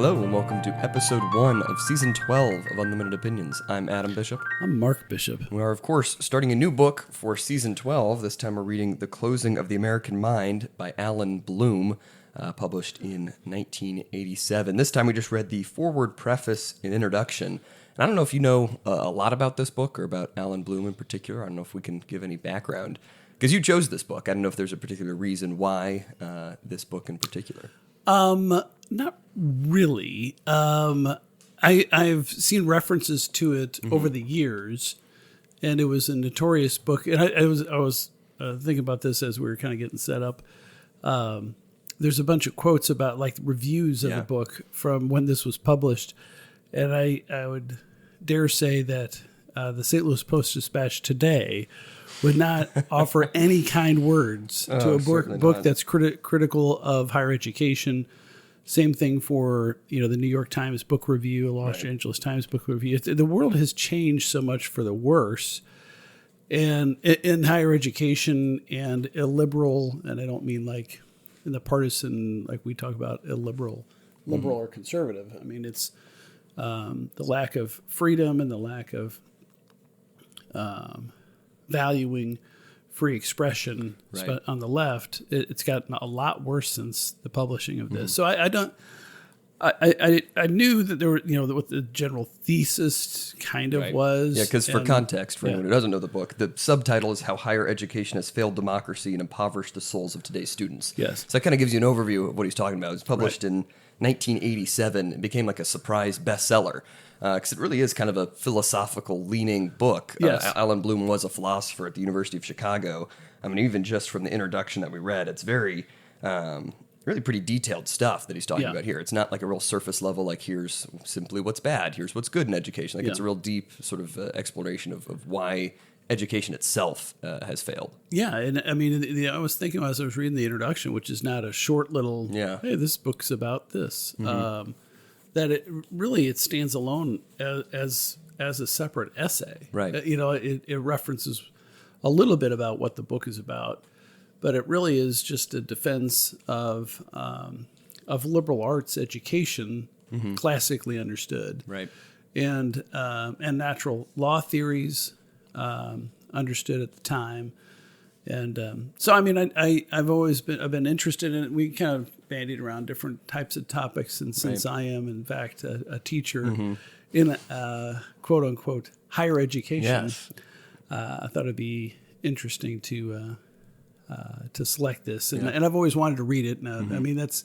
Hello and welcome to episode 1 of season 12 of Unlimited Opinions. I'm Adam Bishop. I'm Mark Bishop. We are, of course, starting a new book for season 12. This time we're reading The Closing of the American Mind by Allan Bloom, published in 1987. This time we just read the foreword, preface, and introduction. And I don't know if you know a lot about this book or about Allan Bloom in particular. I don't know if we can give any background. Because you chose this book. I don't know if there's a particular reason why this book in particular. Not really. I've seen references to it over the years, and it was a notorious book. And I was thinking about this as we were kind of getting set up. There's a bunch of quotes about like reviews of the book from when this was published, and I would dare say that the St. Louis Post-Dispatch today would not offer any kind words to a book that's critical of higher education. Same thing for the New York Times Book Review, Los Angeles Times Book Review. The world has changed so much for the worse, and in higher education and illiberal, and I don't mean like in the partisan like we talk about illiberal, liberal or conservative. I mean it's the lack of freedom and the lack of valuing free expression on the left. It's gotten a lot worse since the publishing of this. So I knew that there were, what the general thesis kind of was. Yeah, because for context, for anyone who doesn't know the book, the subtitle is How Higher Education Has Failed Democracy and Impoverished the Souls of Today's Students. Yes. So that kind of gives you an overview of what he's talking about. It was published in 1987. It became like a surprise bestseller. Because it really is kind of a philosophical leaning book. Yes. Allan Bloom was a philosopher at the University of Chicago. I mean, even just from the introduction that we read, it's very, really pretty detailed stuff that he's talking about here. It's not like a real surface level, like here's simply what's bad, here's what's good in education. Like it's a real deep sort of exploration of why education itself has failed. Yeah, and I mean, I was thinking as I was reading the introduction, which is not a short little, hey, this book's about this. That it stands alone as a separate essay. Right. It references a little bit about what the book is about, but it really is just a defense of liberal arts education, classically understood. Right. And natural law theories understood at the time. And so, I mean, I've been interested in it. We kind of bandied around different types of topics, and since I am, in fact, a teacher in quote unquote higher education, I thought it'd be interesting to select this, and I've always wanted to read it. And I mean, that's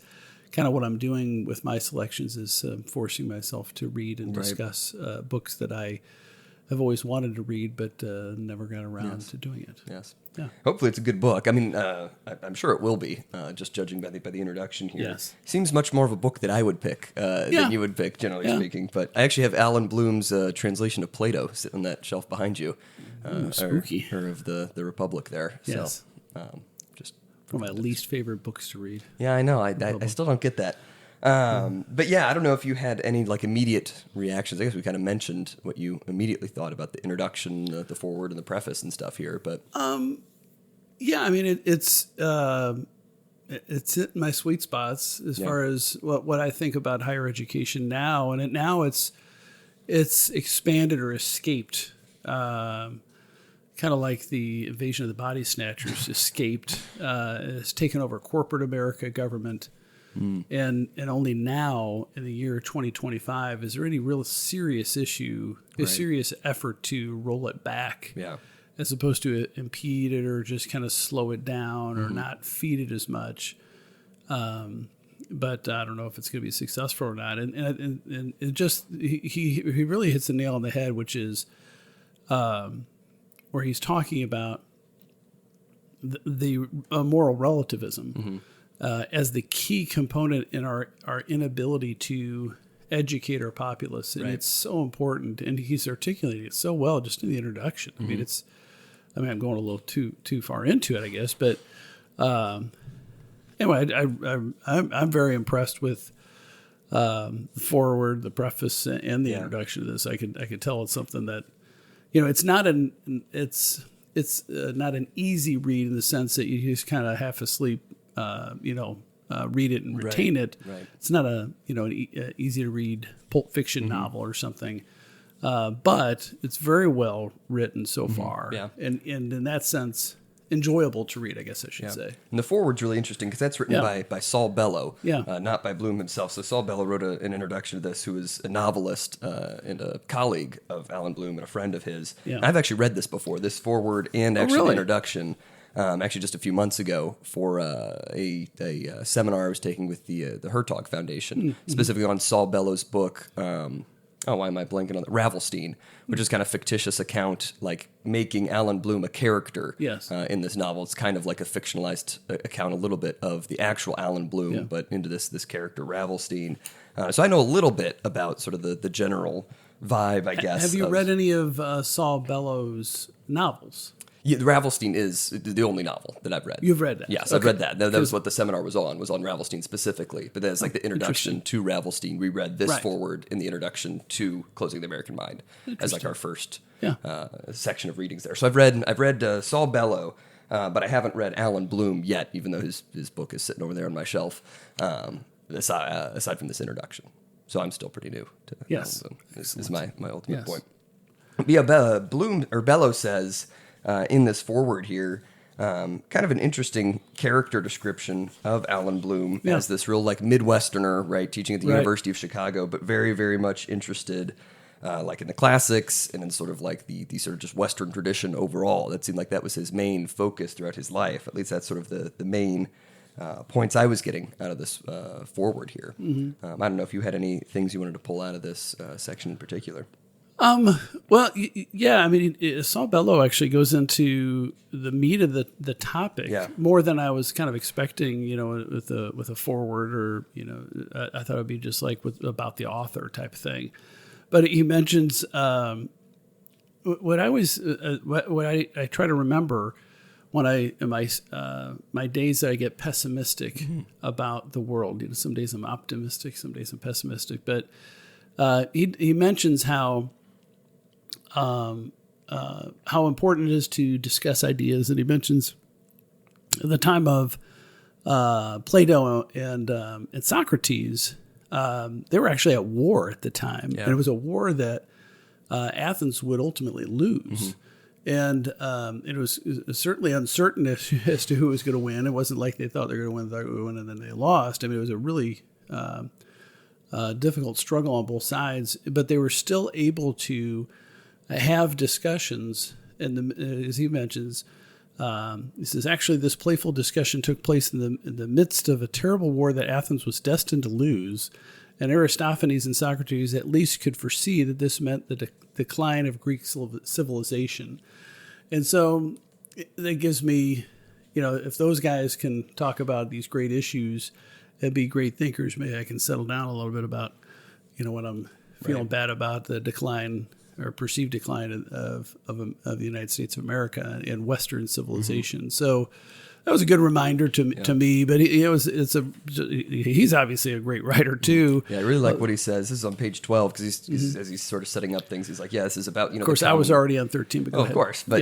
kind of what I'm doing with my selections is forcing myself to read and discuss books that I have always wanted to read, but never got around to doing it. Yes. Yeah. Hopefully it's a good book. I mean, I'm sure it will be, just judging by the introduction here. Yes. Seems much more of a book that I would pick than you would pick, generally speaking. But I actually have Allan Bloom's translation of Plato sitting on that shelf behind you. Spooky. Or of the Republic there. Yes. So, just one of my least favorite books to read. Yeah, I know. I still don't get that. But yeah, I don't know if you had any like immediate reactions. I guess we kind of mentioned what you immediately thought about the introduction, the foreword, and the preface and stuff here. But yeah, I mean it's hit my sweet spots as far as what I think about higher education now, and now it's expanded or escaped. Kind of like the invasion of the body snatchers escaped. It's taken over corporate America, government. And only now, in the year 2025, is there any real serious issue, a serious effort to roll it back, as opposed to impede it or just kind of slow it down or not feed it as much. But I don't know if it's going to be successful or not. And it just he really hits the nail on the head, which is where he's talking about the moral relativism. As the key component in our inability to educate our populace. And it's so important. And he's articulating it so well just in the introduction. I mean, I'm going a little too far into it, I guess. But anyway, I'm very impressed with the foreword, the preface, and the introduction to this. I could tell it's something that, it's not not an easy read in the sense that you just kind of half asleep, read it and retain it. Right. It's not an easy to read Pulp Fiction novel or something, but it's very well written so far. Yeah. And in that sense, enjoyable to read, I guess I should say. And the foreword's really interesting because that's written by Saul Bellow, not by Bloom himself. So Saul Bellow wrote an introduction to this, who is a novelist and a colleague of Allan Bloom and a friend of his. Yeah. I've actually read this before, this foreword and actually really? the introduction, actually just a few months ago for a seminar I was taking with the Hertog Foundation, specifically on Saul Bellow's book. Why am I blanking on that? Ravelstein, which is kind of fictitious account, like making Allan Bloom a character in this novel. It's kind of like a fictionalized account a little bit of the actual Allan Bloom, but into this character, Ravelstein. So I know a little bit about sort of the general vibe, I guess. Have you read any of Saul Bellow's novels? Yeah, Ravelstein is the only novel that I've read. You've read that? Yes, I've read that. That was what the seminar was on Ravelstein specifically. But that's like the introduction to Ravelstein. We read this foreword in the introduction to Closing the American Mind as like our first section of readings there. So I've read Saul Bellow, but I haven't read Allan Bloom yet, even though his book is sitting over there on my shelf, aside from this introduction. So I'm still pretty new to Allan Bloom. This is my ultimate point. But yeah, Bellow says... in this foreword here, kind of an interesting character description of Allan Bloom as this real like Midwesterner, right, teaching at the University of Chicago, but very, very much interested like in the classics and in sort of like the sort of just Western tradition overall. That seemed like that was his main focus throughout his life. At least that's sort of the main points I was getting out of this foreword here. I don't know if you had any things you wanted to pull out of this section in particular. Well, yeah, I mean, Saul Bellow actually goes into the meat of the topic more than I was kind of expecting, with a foreword or, I thought it would be just like about the author type of thing. But he mentions, what I try to remember when in my days that I get pessimistic about the world. Some days I'm optimistic, some days I'm pessimistic, but, he mentions how important it is to discuss ideas, and he mentions at the time of Plato and Socrates, they were actually at war at the time, and it was a war that Athens would ultimately lose, and it was certainly uncertain as to who was going to win. It wasn't like they thought they were going to win, and then they lost. I mean, it was a really difficult struggle on both sides, but they were still able to have discussions. And as he mentions, he says, actually, this playful discussion took place in the midst of a terrible war that Athens was destined to lose. And Aristophanes and Socrates at least could foresee that this meant the decline of Greek civilization. And so that gives me, if those guys can talk about these great issues and be great thinkers, maybe I can settle down a little bit about, what I'm feeling bad about, the decline or perceived decline of the United States of America and Western civilization. So that was a good reminder to me. But he's obviously a great writer too. Yeah, I really like what he says. This is on page 12 because as he's sort of setting up things, he's like, this is about Of course, I was already on 13. But go ahead. Of course, but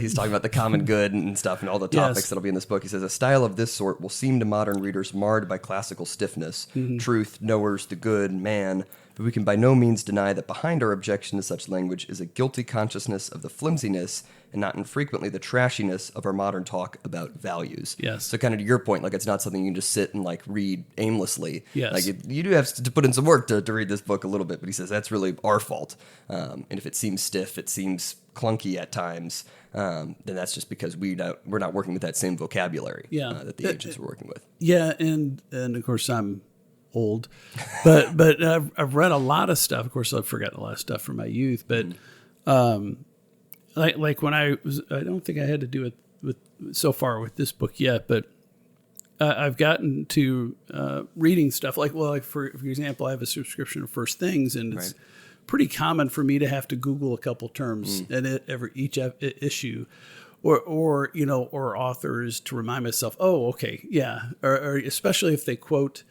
he's talking about the common good and stuff and all the topics that'll be in this book. He says a style of this sort will seem to modern readers marred by classical stiffness, truth, knowers, the good, man. But we can by no means deny that behind our objection to such language is a guilty consciousness of the flimsiness and not infrequently the trashiness of our modern talk about values. Yes. So kind of to your point, like it's not something you can just sit and like read aimlessly. Yes. Like you do have to put in some work to read this book a little bit, but he says that's really our fault. And if it seems stiff, it seems clunky at times, then that's just because we're not working with that same vocabulary that the ancients were working with. Yeah, and of course I'm old, but I've read a lot of stuff. Of course, I've forgotten a lot of stuff from my youth, but like when I don't think I had to do it with so far with this book yet, but I've gotten to reading stuff like for example, I have a subscription of First Things, and it's pretty common for me to have to Google a couple terms in each issue. Or authors to remind myself, or especially if they quote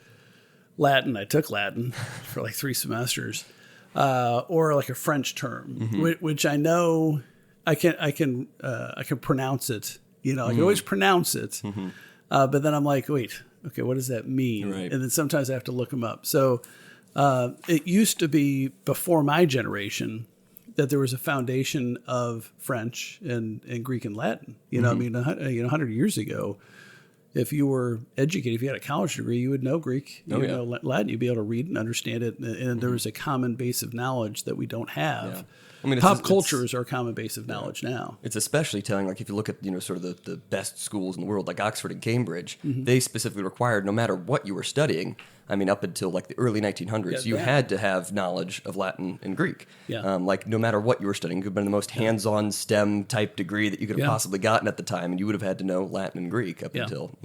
Latin. I took Latin for like 3 semesters, or like a French term, which I know I can pronounce it. I can always pronounce it, But then I'm like, wait, okay, what does that mean? Right. And then sometimes I have to look them up. So it used to be before my generation that there was a foundation of French and Greek and Latin. You know, I mean, 100 years ago, if you were educated, if you had a college degree, you would know Greek, you know Latin, you'd be able to read and understand it. And there was a common base of knowledge that we don't have. Yeah. I mean, Pop culture is our common base of knowledge now. It's especially telling, like if you look at, sort of the best schools in the world, like Oxford and Cambridge, they specifically required no matter what you were studying, I mean, up until like the early 1900s, you had to have knowledge of Latin and Greek. Yeah. Like no matter what you were studying, it could have been the most hands-on STEM type degree that you could have possibly gotten at the time, and you would have had to know Latin and Greek up until,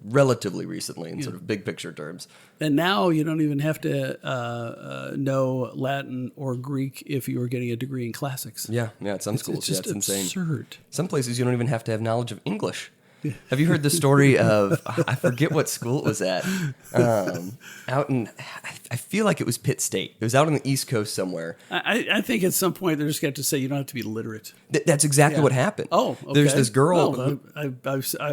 relatively recently in sort of big picture terms. And now you don't even have to know Latin or Greek if you were getting a degree in classics. Yeah, at some schools, it's just insane. Absurd. Some places you don't even have to have knowledge of English. Have you heard the story of, I forget what school it was at, out in, I feel like it was Pitt State. It was out on the East Coast somewhere. I think at some point they're just going to say you don't have to be literate. That's exactly what happened. Oh, okay. There's this girl. Well, I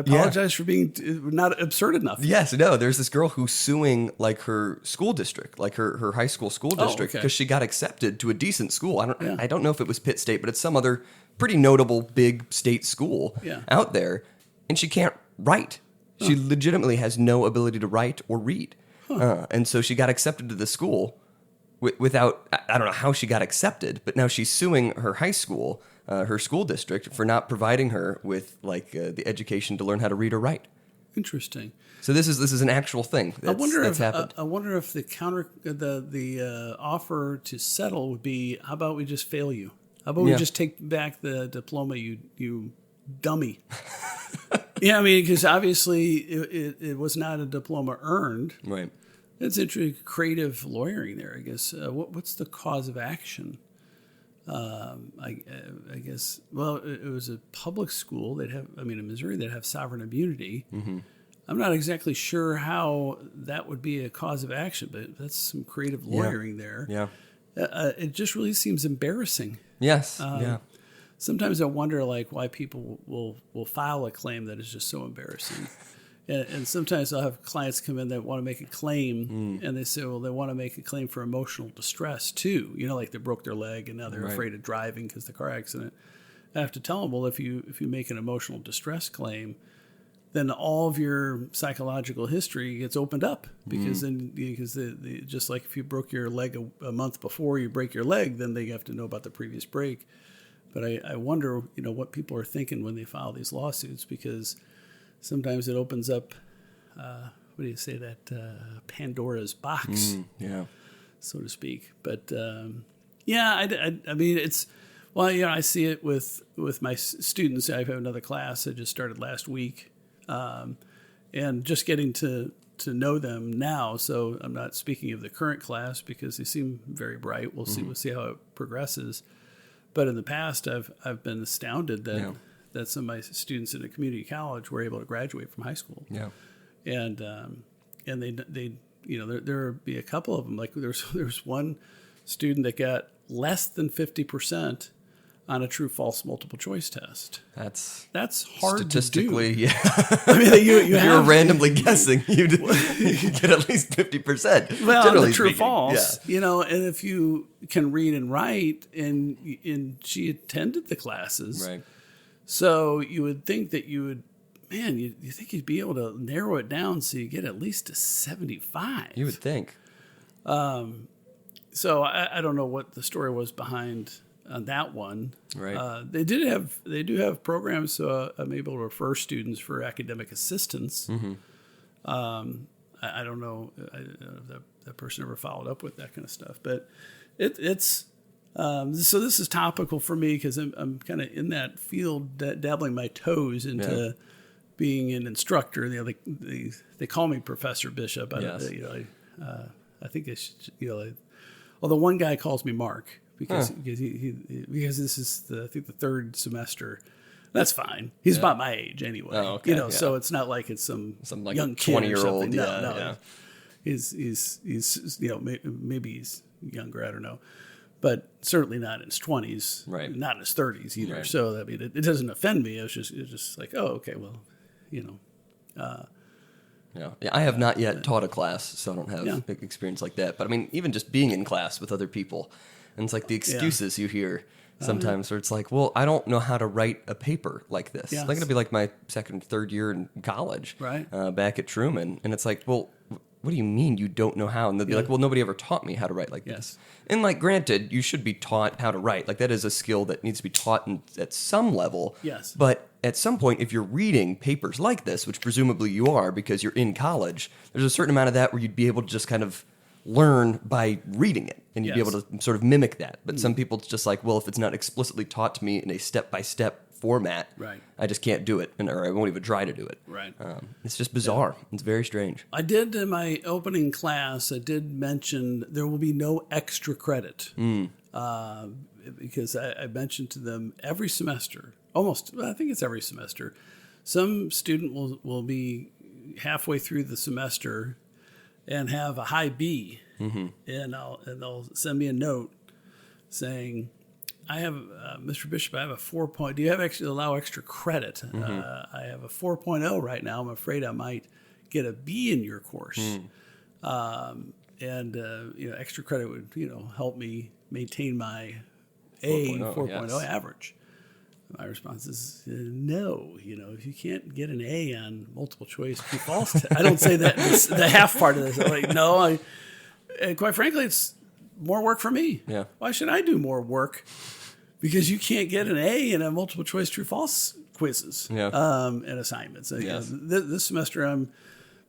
apologize for being not absurd enough. Yes, no, there's this girl who's suing like her school district, like her high school district, because she got accepted to a decent school. I don't know if it was Pitt State, but it's some other pretty notable big state school out there. And she can't write. She legitimately has no ability to write or read. And so she got accepted to the school without, I don't know how she got accepted, but now she's suing her high school, her school district, for not providing her with the education to learn how to read or write. Interesting. So this is an actual thing that's happened. I wonder if the offer to settle would be, how about we just fail you? How about we just take back the diploma, you dummy? Yeah, I mean, because obviously it was not a diploma earned. Right. It's interesting, creative lawyering there, I guess. What's the cause of action? I guess, well, it was a public school. In Missouri, they'd have sovereign immunity. Mm-hmm. I'm not exactly sure how that would be a cause of action, but that's some creative lawyering there. Yeah. It just really seems embarrassing. Yes. Sometimes I wonder, why people will file a claim that is just so embarrassing. And sometimes I'll have clients come in that want to make a claim, and they say, well, they want to make a claim for emotional distress, too. Like they broke their leg, and now they're afraid of driving because of the car accident. I have to tell them, well, if you make an emotional distress claim, then all of your psychological history gets opened up. Because just like if you broke your leg a month before you break your leg, then they have to know about the previous break. But I wonder, what people are thinking when they file these lawsuits, because sometimes it opens up, Pandora's box, so to speak. But I mean, it's, I see it with my students. I have another class I just started last week, and just getting to know them now. So I'm not speaking of the current class because they seem very bright. We'll see how it progresses. But in the past, I've been astounded that some of my students in a community college were able to graduate from high school. Yeah, and they there'll be a couple of them. Like there's one student that got less than 50% on a true-false multiple choice test. That's hard statistically, to do. Yeah. I mean, you're randomly guessing you get at least 50%. Well, on the true-false, and if you can read and write, and she attended the classes, right? So you would think that you think you'd be able to narrow it down so you get at least a 75. You would think. So I don't know what the story was behind on that one. Right. They do have programs, so I'm able to refer students for academic assistance. Mm-hmm. I don't know if that person ever followed up with that kind of stuff, but it's so this is topical for me because I'm kind of in that field, dabbling my toes into being an instructor. They call me Professor Bishop. Yes. I think I should, although one guy calls me Mark. Because this is I think the third semester. That's fine. He's about my age anyway. Oh, okay. So it's not like it's some like young kid 20-year-old. No. He's maybe he's younger. I don't know, but certainly not in his 20s. Right. Not in his 30s either. Right. So I mean, it doesn't offend me. It's just like, oh, okay, well, Yeah, I have not yet taught a class, so I don't have Yeah. experience like that. But I mean, even just being in class with other people, and it's like the excuses you hear sometimes, where it's like, well, I don't know how to write a paper like this. Yes. Like it'll be like my second, third year in college, Right. Back at Truman, and it's like, well, what do you mean you don't know how? And they'll be like, well, nobody ever taught me how to write like Yes. this. And like, granted, you should be taught how to write. Like that is a skill that needs to be taught at some level. Yes. But at some point, if you're reading papers like this, which presumably you are because you're in college, there's a certain amount of that where you'd be able to just kind of learn by reading it, and you'd be able to sort of mimic that. But some people, it's just like, well, if it's not explicitly taught to me in a step-by-step format, Right. I just can't do it, or I won't even try to do it. Right. It's just bizarre. It's very strange. I did in my opening class, I did mention there will be no extra credit. Because I mentioned to them every semester, I think it's every semester, some student will be halfway through the semester and have a high B, and they'll send me a note saying, I have, Mr. Bishop, I have a 4. Do you have allow extra credit? I have a 4.0 right now. I'm afraid I might get a B in your course. Extra credit would, help me maintain my 4.0 average. My response is no. If you can't get an A on multiple choice true false, I don't say that the half part of this. I'm like, no. And quite frankly, it's more work for me. Yeah. Why should I do more work? Because you can't get an A in a multiple choice true false quizzes and assignments. This semester I'm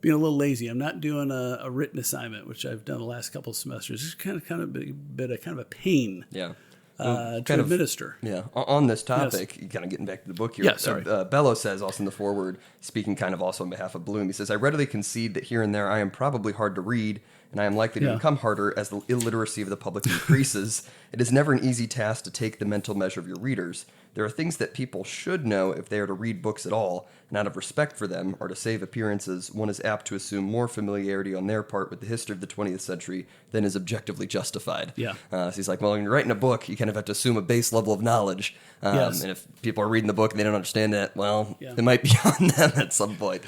being a little lazy. I'm not doing a written assignment, which I've done the last couple of semesters. It's kind of a pain. Yeah. To administer. On this topic, kind of getting back to the book here. Yeah, sorry. Bellow says, also in the foreword, speaking kind of also on behalf of Bloom, he says, I readily concede that here and there I am probably hard to read, and I am likely to become harder as the illiteracy of the public increases. It is never an easy task to take the mental measure of your readers. There are things that people should know if they are to read books at all, and out of respect for them, or to save appearances, one is apt to assume more familiarity on their part with the history of the 20th century than is objectively justified. So he's like, well, when you're writing a book, you kind of have to assume a base level of knowledge. And if people are reading the book and they don't understand that, well, it might be on them at some point.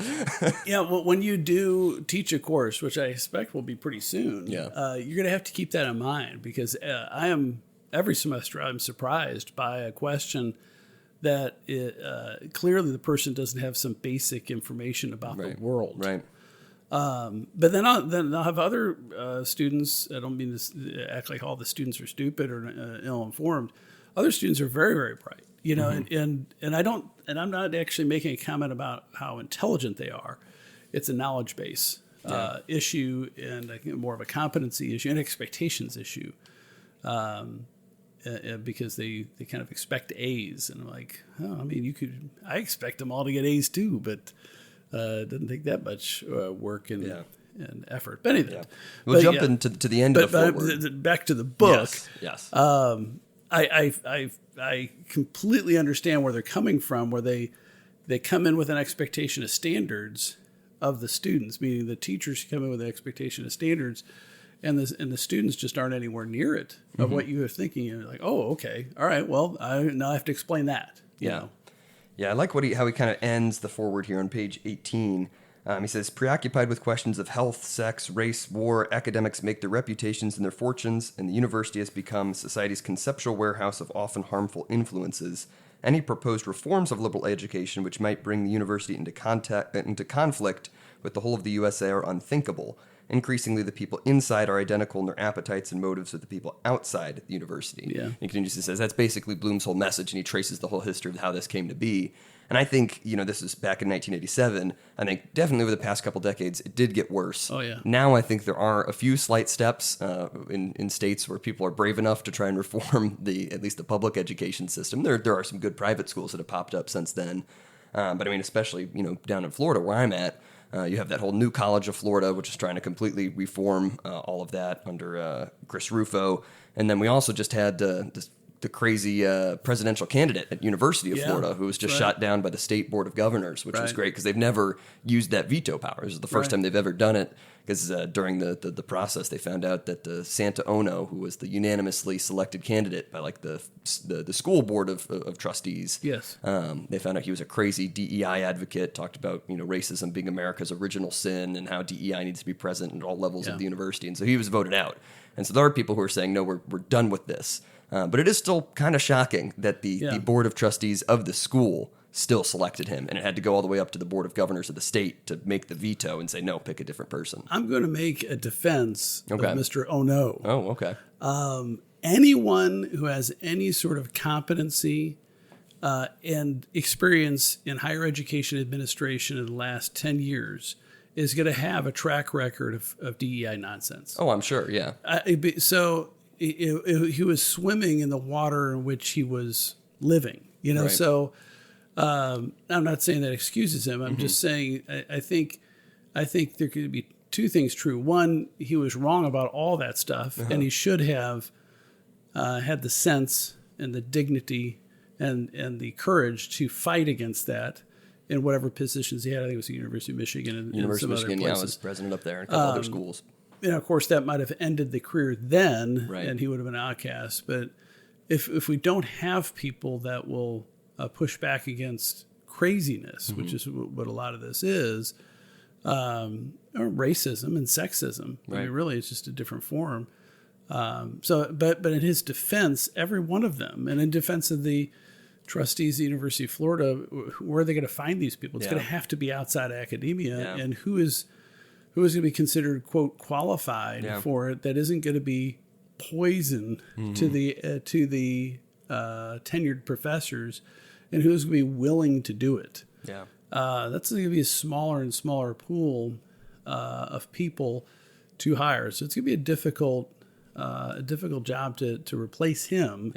Well, when you do teach a course, which I expect will be pretty soon, you're going to have to keep that in mind, because every semester I'm surprised by a question that clearly the person doesn't have some basic information about the world. Right. But then I'll have other students. I don't mean to act like all the students are stupid or ill-informed. Other students are very, very bright, and I'm not actually making a comment about how intelligent they are. It's a knowledge base issue, and I think more of a competency issue and expectations issue. Because they kind of expect A's, and I'm like, I expect them all to get A's too, but it doesn't take that much work and effort. But anyway, we'll jump into the end of the foreword. Back to the book. Yes. I completely understand where they're coming from, where they come in with an expectation of standards of the students, meaning the teachers come in with an expectation of standards. And the students just aren't anywhere near it of what you were thinking. You're like, oh, okay, all right. Well, now I have to explain that. You know? Yeah. I like how he kind of ends the foreword here on page 18. He says, preoccupied with questions of health, sex, race, war, academics make their reputations and their fortunes, and the university has become society's conceptual warehouse of often harmful influences. Any proposed reforms of liberal education which might bring the university into conflict with the whole of the USA are unthinkable. Increasingly, the people inside are identical in their appetites and motives with the people outside the university. And he continues to say that's basically Bloom's whole message, and he traces the whole history of how this came to be. And I think, this is back in 1987. I think definitely over the past couple decades, it did get worse. Oh, yeah. Now I think there are a few slight steps in states where people are brave enough to try and reform at least the public education system. There are some good private schools that have popped up since then. But I mean, especially, down in Florida where I'm at, you have that whole New College of Florida, which is trying to completely reform all of that under Chris Rufo. And then we also just had this the crazy presidential candidate at University of Florida who was just shot down by the state board of governors, which was great because they've never used that veto power. This is the first time they've ever done it. Because during the process, they found out that Santa Ono, who was the unanimously selected candidate by like the school board of trustees, they found out he was a crazy DEI advocate. Talked about racism being America's original sin and how DEI needs to be present at all levels of the university, and so he was voted out. And so there are people who are saying, no, we're done with this. But it is still kind of shocking that the board of trustees of the school still selected him, and it had to go all the way up to the board of governors of the state to make the veto and say, no, pick a different person. I'm going to make a defense of Mr. Ono. Oh, okay. Anyone who has any sort of competency and experience in higher education administration in the last 10 years is going to have a track record of DEI nonsense. Oh, I'm sure, yeah. So he was swimming in the water in which he was living, so... I'm not saying that excuses him. I'm just saying I think there could be two things true. One, he was wrong about all that stuff, and he should have had the sense and the dignity and the courage to fight against that in whatever positions he had. I think it was the University of Michigan and University some of Michigan, other places. I was president up there and a couple other schools. Of course, that might have ended the career then, and he would have been outcast. But if we don't have people that will push back against craziness, which is what a lot of this is, or racism and sexism. I mean, really, it's just a different form. But in his defense, every one of them, and in defense of the trustees of the University of Florida, where are they going to find these people? It's going to have to be outside academia, and who is going to be considered, quote, qualified for it that isn't going to be poison to the tenured professors, and who's going to be willing to do it. That's going to be a smaller and smaller pool of people to hire. So it's going to be a difficult job to replace him.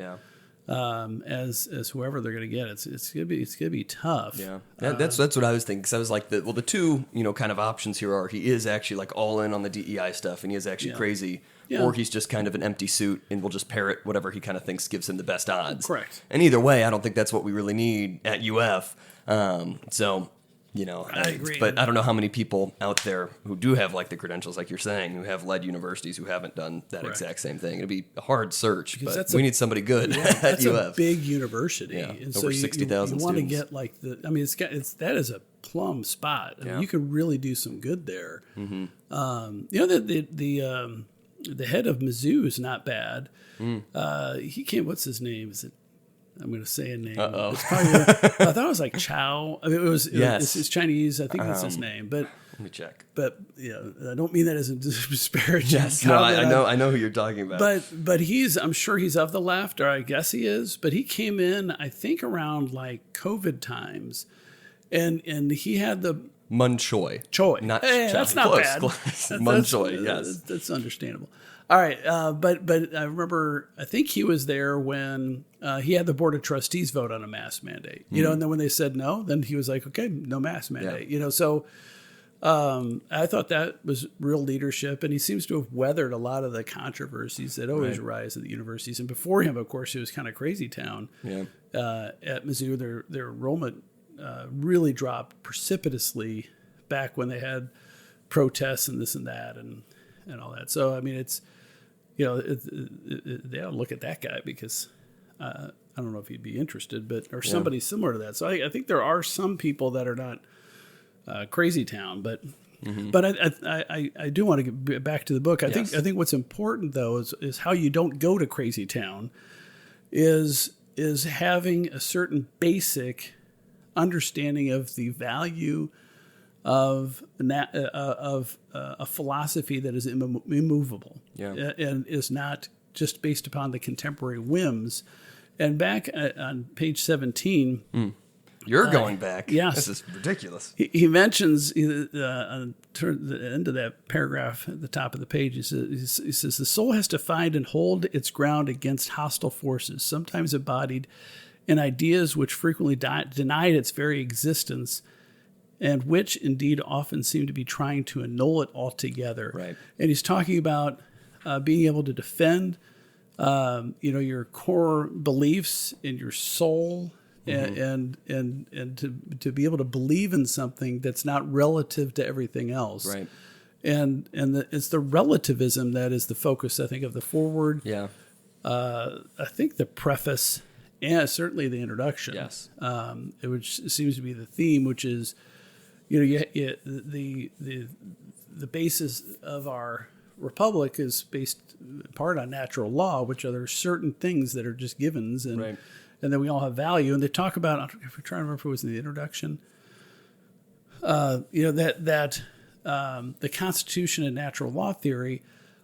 As whoever they're going to get. It's gonna be tough. That's what I was thinking. Because I was like, the two kind of options here are he is actually like all in on the DEI stuff, and he is actually crazy, or he's just kind of an empty suit and will just parrot whatever he kind of thinks gives him the best odds. Correct. And either way, I don't think that's what we really need at UF. I agree. But I don't know how many people out there who do have like the credentials, like you're saying, who have led universities who haven't done that exact same thing. It'll be a hard search, but we need somebody good at that's UF. A big university, and over 60,000 you want to get like that is a plum spot. I mean, you could really do some good there. The head of Mizzou is not bad. He came. What's his name? Is it? I'm going to say a name. It's probably, I thought it was like Chow. I mean, it's Chinese. I think that's his name. But let me check. But I don't mean that as a disparaging. I know who you're talking about. But I'm sure he's of the left, or I guess he is. But he came in, I think, around like COVID times, and he had the Mun Choi. Not that's not close, bad. Close. Mun Choi, yes. That's understandable. All right, but I remember, I think he was there when he had the board of trustees vote on a mask mandate. And then when they said no, then he was like, okay, no mask mandate. So I thought that was real leadership, and he seems to have weathered a lot of the controversies that always arise at the universities. And before him, of course, it was kind of crazy town. At Mizzou, their enrollment really dropped precipitously back when they had protests and this and that and all that. So I mean, it's they ought to look at that guy, because I don't know if he'd be interested, or somebody similar to that. So I think there are some people that are not crazy town, but I do want to get back to the book. I think what's important though is how you don't go to crazy town is having a certain basic understanding of the value of a philosophy that is immovable, and is not just based upon the contemporary whims. And back on page 17, you're going back. Yes, this is ridiculous. He mentions on the end of that paragraph at the top of the page. He says the soul has to find and hold its ground against hostile forces, sometimes embodied in ideas which frequently denied its very existence, and which indeed often seem to be trying to annul it altogether. Right. And he's talking about being able to defend your core beliefs in your soul, and to be able to believe in something that's not relative to everything else. Right. It's the relativism that is the focus, I think, of the foreword. Yeah. I think the preface, and certainly the introduction. Yes. Which seems to be the theme, which is, the basis of our republic is based in part on natural law, which are there are certain things that are just givens, and Right. and then we all have value. And they talk about, if we're trying to remember if it was in the introduction, that the Constitution and natural law theory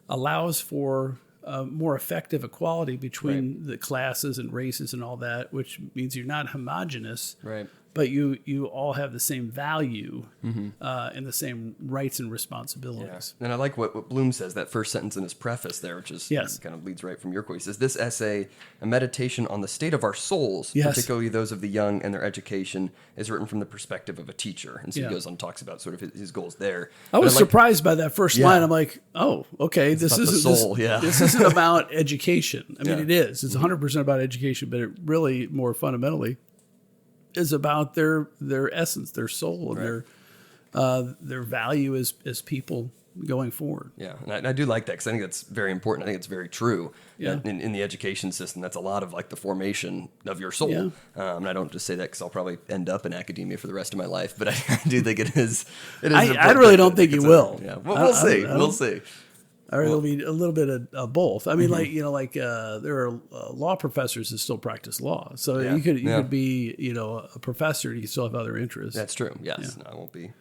allows for more effective equality between the classes and races and all that, which means you're not homogenous, Right. but you all have the same value and the same rights and responsibilities. And I like what Bloom says, that first sentence in his preface there, which is kind of leads right from your quote. He says, this essay, a meditation on the state of our souls, particularly those of the young and their education, is written from the perspective of a teacher. And so he goes on and talks about sort of his goals there. I was surprised by that first line. I'm like, oh, okay, this isn't this isn't about education. I mean, it is. It's 100% about education, but it really more fundamentally is about their essence, their soul, and their value as people going forward. Yeah, and I do like that because I think that's very important. I think it's very true. Yeah. In the education system, that's a lot of like the formation of your soul. Yeah. And I don't just say that because I'll probably end up in academia for the rest of my life, but I do think it is. I really don't think you will. Yeah, well, we'll see. We'll see. Or it'll be a little bit of both. I mean, there are law professors that still practice law. So you could be, a professor and you still have other interests. That's true. Yes. No, I won't be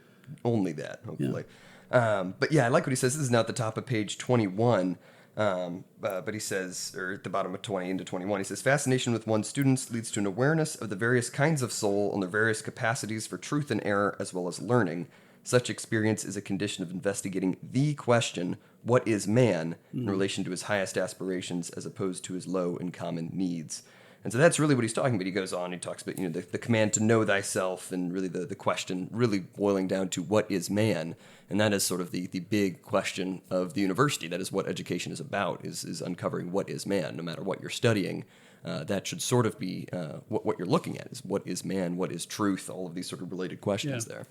only that, hopefully. But yeah, I like what he says. This is now at the top of page 21. But he says, or at the bottom of 20 into 21, he says, fascination with one's students leads to an awareness of the various kinds of soul and their various capacities for truth and error, as well as learning. Such experience is a condition of investigating the question, what is man, in relation to his highest aspirations as opposed to his low and common needs. And so that's really what he's talking about. He goes on, he talks about the command to know thyself, and really the question really boiling down to what is man. And that is sort of the big question of the university. That is what education is about, is uncovering what is man, no matter what you're studying. That should sort of be what you're looking at, is what is man, what is truth, all of these sort of related questions there.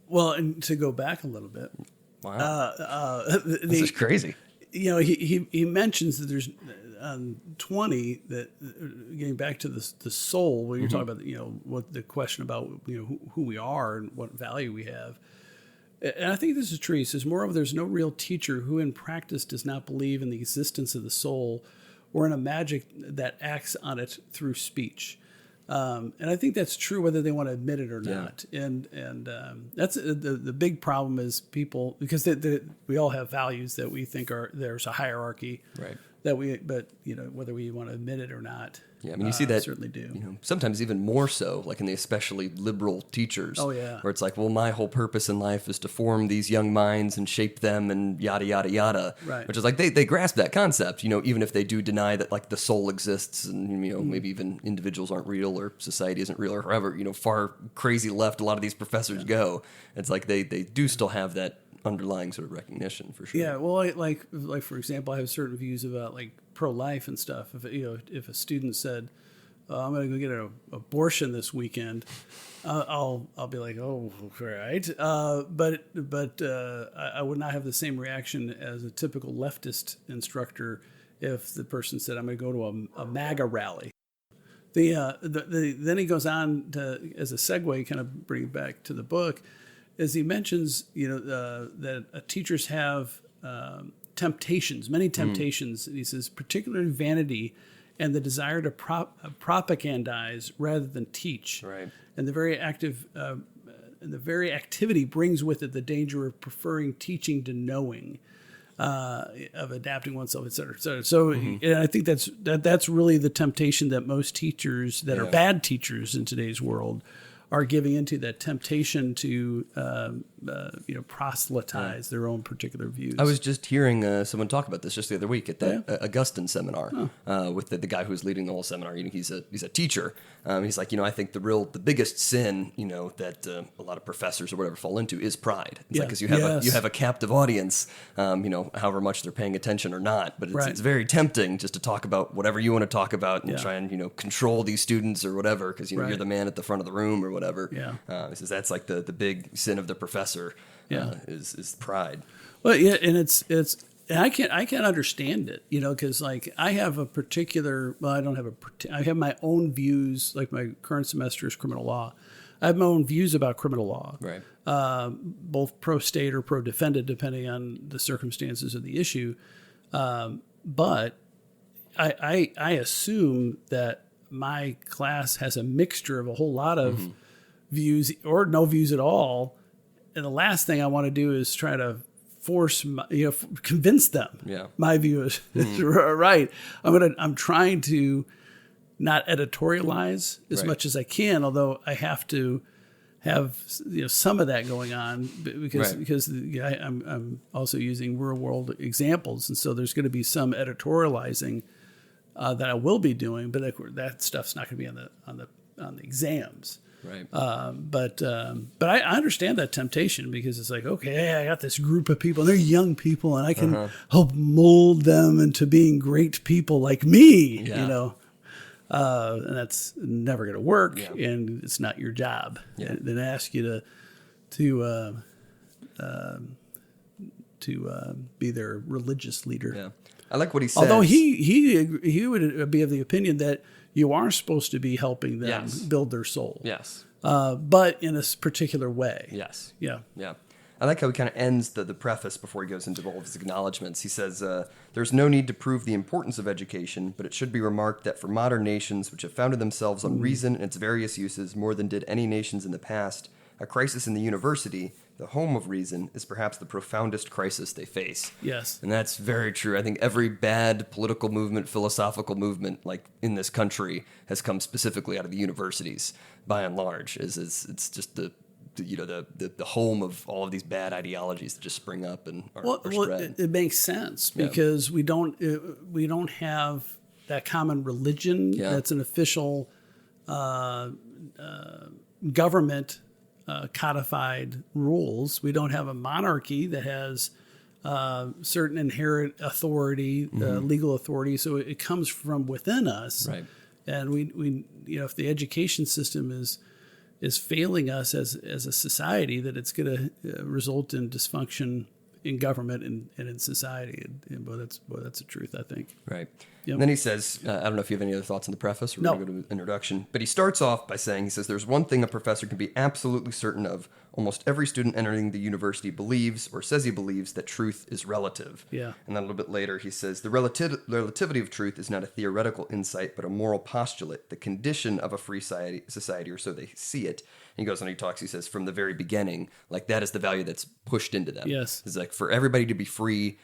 Well, and to go back a little bit. Wow. This is crazy. He mentions that there's 20 that getting back to the soul, where you're talking about what the question about who we are and what value we have. And I think this is true. He says, moreover, there's no real teacher who in practice does not believe in the existence of the soul or in a magic that acts on it through speech. And I think that's true whether they want to admit it or not. And that's the big problem is people, because we all have values that we think there's a hierarchy, right? But whether we want to admit it or not. Yeah, I mean, you see that certainly do. Sometimes even more so, like in the especially liberal teachers. Oh yeah, where it's like, well, my whole purpose in life is to form these young minds and shape them, and yada yada yada. Right. Which is like they grasp that concept, even if they do deny that like the soul exists, and maybe even individuals aren't real or society isn't real or however far crazy left a lot of these professors go. It's like they do still have that underlying sort of recognition for sure. Yeah, well, like for example, I have certain views about like pro-life and stuff. If a student said, "I'm going to go get an abortion this weekend," I'll be like, "Oh, right," but I would not have the same reaction as a typical leftist instructor if the person said, "I'm going to go to a MAGA rally." Then he goes on to, as a segue, kind of bring it back to the book, as he mentions, that teachers have temptations, many temptations. He says, particularly vanity and the desire to propagandize rather than teach. Right. And the very activity brings with it the danger of preferring teaching to knowing, of adapting oneself, et cetera, et cetera. So and I think that's really the temptation that most teachers that are bad teachers in today's world are giving into that temptation to proselytize their own particular views. I was just hearing someone talk about this just the other week at that Augustine seminar with the guy who was leading the whole seminar. He's a teacher. He's like, I think the biggest sin, that a lot of professors or whatever fall into is pride. It's like, because you have a captive audience, however much they're paying attention or not. But it's very tempting just to talk about whatever you want to talk about and try and control these students or whatever, because you're the man at the front of the room or whatever. He says that's like the big sin of the professor. Is pride. Well, yeah, and it's and I can't understand it, because like I have I have my own views. Like my current semester is criminal law. I have my own views about criminal law, right? Both pro state or pro defendant, depending on the circumstances of the issue. But I assume that my class has a mixture of a whole lot of views or no views at all. And the last thing I want to do is try to force, convince them my view is right. I'm trying to not editorialize as much as I can, although I have to have some of that going on because I'm also using real world examples, and so there's going to be some editorializing that I will be doing, but that stuff's not going to be on the exams. Right. But I understand that temptation, because it's like, okay, I got this group of people and they're young people and I can help mold them into being great people like me, and that's never going to work, and it's not your job. They ask you to be their religious leader. Yeah. I like what he says. Although he would be of the opinion that you are supposed to be helping them build their soul. Yes. But in a particular way. Yes. Yeah. Yeah. I like how he kind of ends the preface before he goes into all of his acknowledgments. He says, there's no need to prove the importance of education, but it should be remarked that for modern nations which have founded themselves on reason and its various uses more than did any nations in the past, a crisis in the university, the home of reason, is perhaps the profoundest crisis they face. Yes. And that's very true. I think every bad political movement, philosophical movement, like in this country, has come specifically out of the universities, by and large. It's just the home of all of these bad ideologies that just spring up and are spread. Well, it makes sense, because we don't have that common religion that's an official government codified rules. We don't have a monarchy that has certain inherent authority, legal authority. So it comes from within us, right? And we if the education system is failing us as a society, that it's going to result in dysfunction in government and in society. And that's the truth, I think. Right. Yep. And then he says, I don't know if you have any other thoughts on the preface, or we're going to go to the introduction, but he starts off by saying, he says, there's one thing a professor can be absolutely certain of. Almost every student entering the university believes, or says he believes, that truth is relative. Yeah. And then a little bit later, he says, the relativity of truth is not a theoretical insight, but a moral postulate, the condition of a free society, or so they see it. And he goes on, he talks, he says, from the very beginning, like that is the value that's pushed into them. Yes. It's like, for everybody to be free,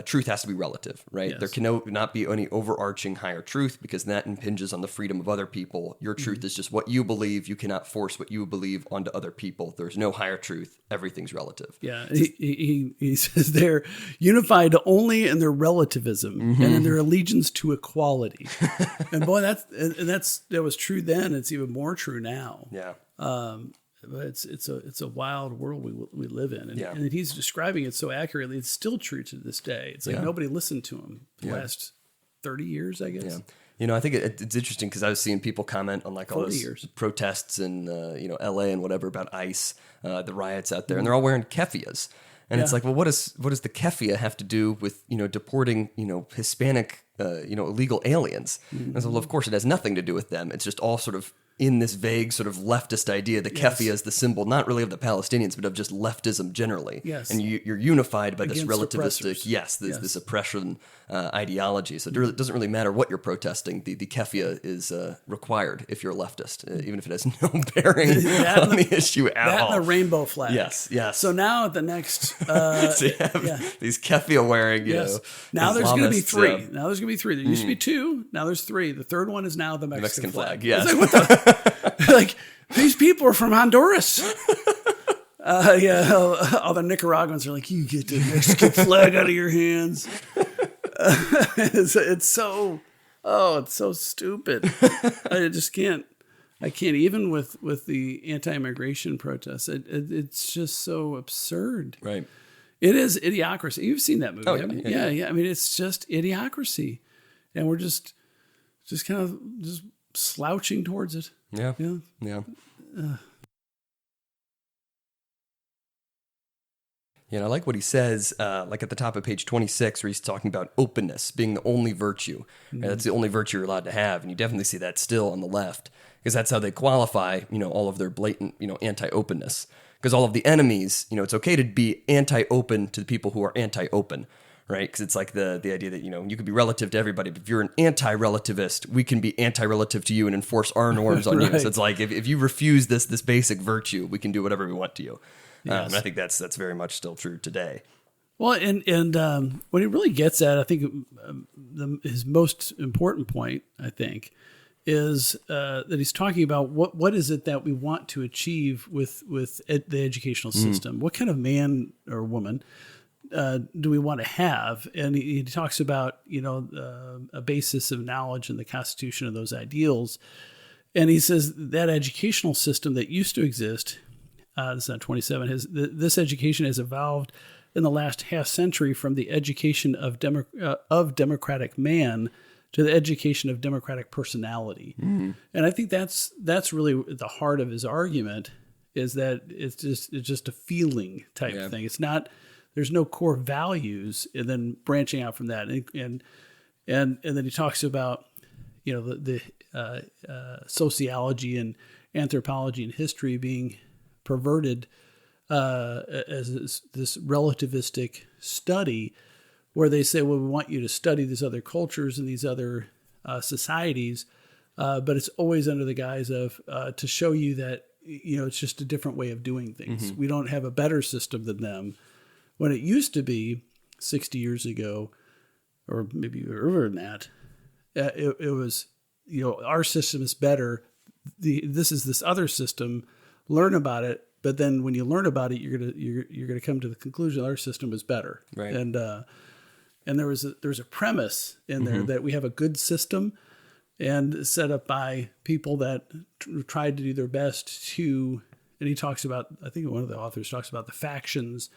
truth has to be relative, right? Yes. There can not be any overarching higher truth, because that impinges on the freedom of other people. Your truth is just what you believe. You cannot force what you believe onto other people. There's no higher truth. Everything's relative. Yeah, he says they're unified only in their relativism and in their allegiance to equality. And boy, that was true then. It's even more true now. Yeah. But it's a wild world we live in, and he's describing it so accurately. It's still true to this day. It's like nobody listened to him the last 30 years, I guess. Yeah. I think it's interesting, because I was seeing people comment on like all those protests in LA and whatever about ICE, the riots out there, and they're all wearing keffiyehs. And it's like, well, what does the keffiyeh have to do with deporting Hispanic illegal aliens? And I said, well, of course it has nothing to do with them. It's just all sort of in this vague sort of leftist idea. The keffiyeh is the symbol, not really of the Palestinians, but of just leftism generally. Yes. And you're unified by Against this relativistic, this oppression ideology. So it doesn't really matter what you're protesting. The keffiyeh is required if you're a leftist, even if it has no bearing on the issue at all. That and the rainbow flag. Yes. So now at the next... so you have these keffiyeh wearing, Now there's going to be three. Islamists, Now there's going to be three. There used to be two. Now there's three. The third one is now the Mexican flag. Yes. It's like, what the... Like, these people are from Honduras. Yeah, all the Nicaraguans are like, you get the Mexican flag out of your hands. It's so stupid. I just can't. I can't, even with the anti-immigration protests. It's just so absurd. Right. It is Idiocracy. You've seen that movie, Oh, haven't you? yeah. I mean, it's just Idiocracy, and we're just kind of just slouching towards it. Yeah. Yeah. Yeah. Yeah, and I like what he says, like at the top of page 26, where he's talking about openness being the only virtue. Right? That's the only virtue you're allowed to have, and you definitely see that still on the left, because that's how they qualify, all of their blatant, anti-openness. Because all of the enemies, it's okay to be anti-open to the people who are anti-open, right? Because it's like the idea that, you could be relative to everybody, but if you're an anti-relativist, we can be anti-relative to you and enforce our norms on you. Right. So it's like, if you refuse this basic virtue, we can do whatever we want to you. Yes. And I think that's very much still true today. Well, and what he really gets at, I think, his most important point, I think, is that he's talking about what is it that we want to achieve with the educational system? What kind of man or woman do we want to have? And he talks about a basis of knowledge and the constitution of those ideals. And he says that educational system that used to exist, this is on 27, this education has evolved in the last half century from the education of democratic man to the education of democratic personality. And I think that's really the heart of his argument, is that it's just a feeling type thing. It's not, there's no core values, and then branching out from that. And then he talks about, the sociology and anthropology and history being perverted as this relativistic study, where they say, well, we want you to study these other cultures and these other societies, but it's always under the guise of to show you that it's just a different way of doing things. We don't have a better system than them. When it used to be 60 years ago, or maybe earlier than that, it was our system is better. This is this other system. Learn about it. But then when you learn about it, you're gonna come to the conclusion our system is better. Right. And there's a premise in there that we have a good system, and set up by people that tried to do their best to. And he talks about, I think one of the authors talks about the factions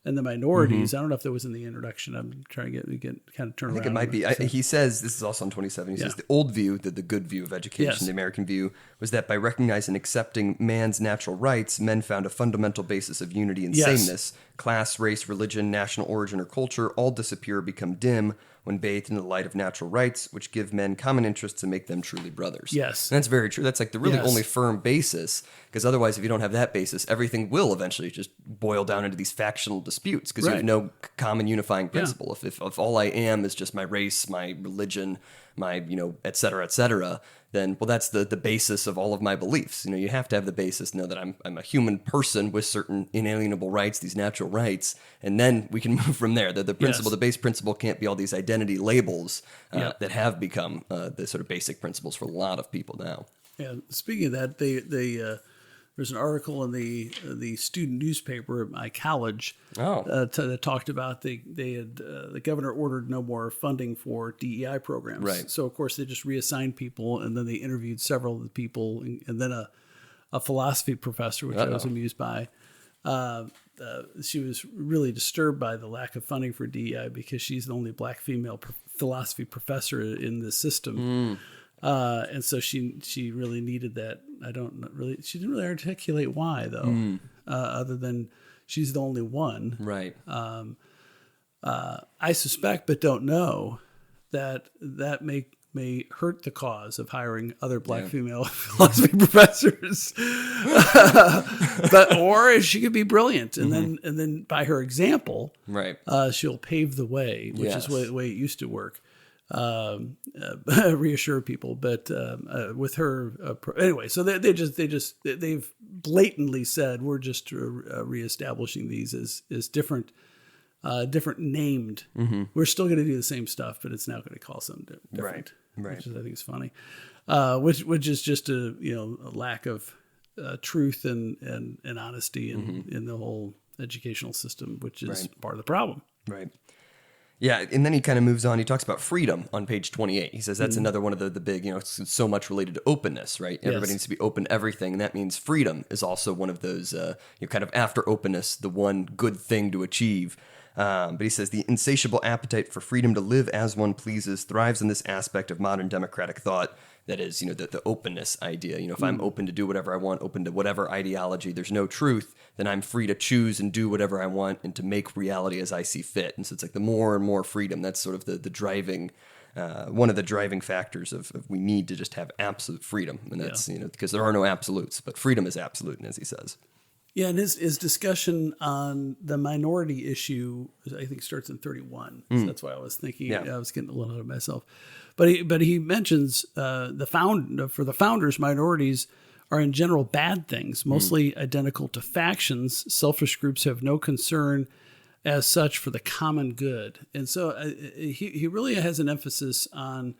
and the minorities. I don't know if that was in the introduction. I'm trying to get kind of turn around. I think it might be. He says, this is also on 27, he says the old view, the good view of education, the American view, was that by recognizing and accepting man's natural rights, men found a fundamental basis of unity and sameness. Class, race, religion, national origin, or culture all disappear or become dim when bathed in the light of natural rights, which give men common interests and make them truly brothers. Yes. And that's very true. That's like the really only firm basis, because otherwise, if you don't have that basis, everything will eventually just boil down into these factional disputes, because you have no common unifying principle. If all I am is just my race, my religion, my, et cetera, then, well, that's the basis of all of my beliefs. You have to have the basis, know that I'm a human person with certain inalienable rights, these natural rights, and then we can move from there. The principle, the base principle can't be all these identity labels that have become the sort of basic principles for a lot of people now. Yeah. Speaking of that, there's an article in the student newspaper at my college that talked about the governor ordered no more funding for DEI programs. Right. So of course they just reassigned people, and then they interviewed several of the people, and then a philosophy professor, which I was amused by. She was really disturbed by the lack of funding for DEI because she's the only black female philosophy professor in the system. And so she really needed that. She didn't really articulate why, though, other than she's the only one. Right. I suspect, but don't know, that may hurt the cause of hiring other black female philosophy professors. Or she could be brilliant, and then by her example, she'll pave the way, which is the way it used to work. Reassure people, but with her anyway. So they've blatantly said we're just reestablishing these as different named. We're still going to do the same stuff, but it's now going to call something different, which is, I think, is funny. which is just a lack of truth and honesty in the whole educational system, which is part of the problem. Right. Yeah, and then he kind of moves on. He talks about freedom on page 28. He says that's another one of the big, it's so much related to openness, right? Everybody needs to be open to everything, and that means freedom is also one of those, kind of after openness, the one good thing to achieve. But he says the insatiable appetite for freedom to live as one pleases thrives in this aspect of modern democratic thought. That is, the openness idea. If I'm open to do whatever I want, open to whatever ideology, there's no truth, then I'm free to choose and do whatever I want and to make reality as I see fit. And so it's like the more and more freedom, that's sort of the driving, one of the driving factors of we need to just have absolute freedom. And that's, because there are no absolutes, but freedom is absolute, as he says. Yeah, and his discussion on the minority issue, I think, starts in 31. So that's why I was thinking, I was getting a little ahead of myself. But he mentions for the founders, minorities are in general bad things, mostly identical to factions. Selfish groups have no concern as such for the common good. And so he really has an emphasis on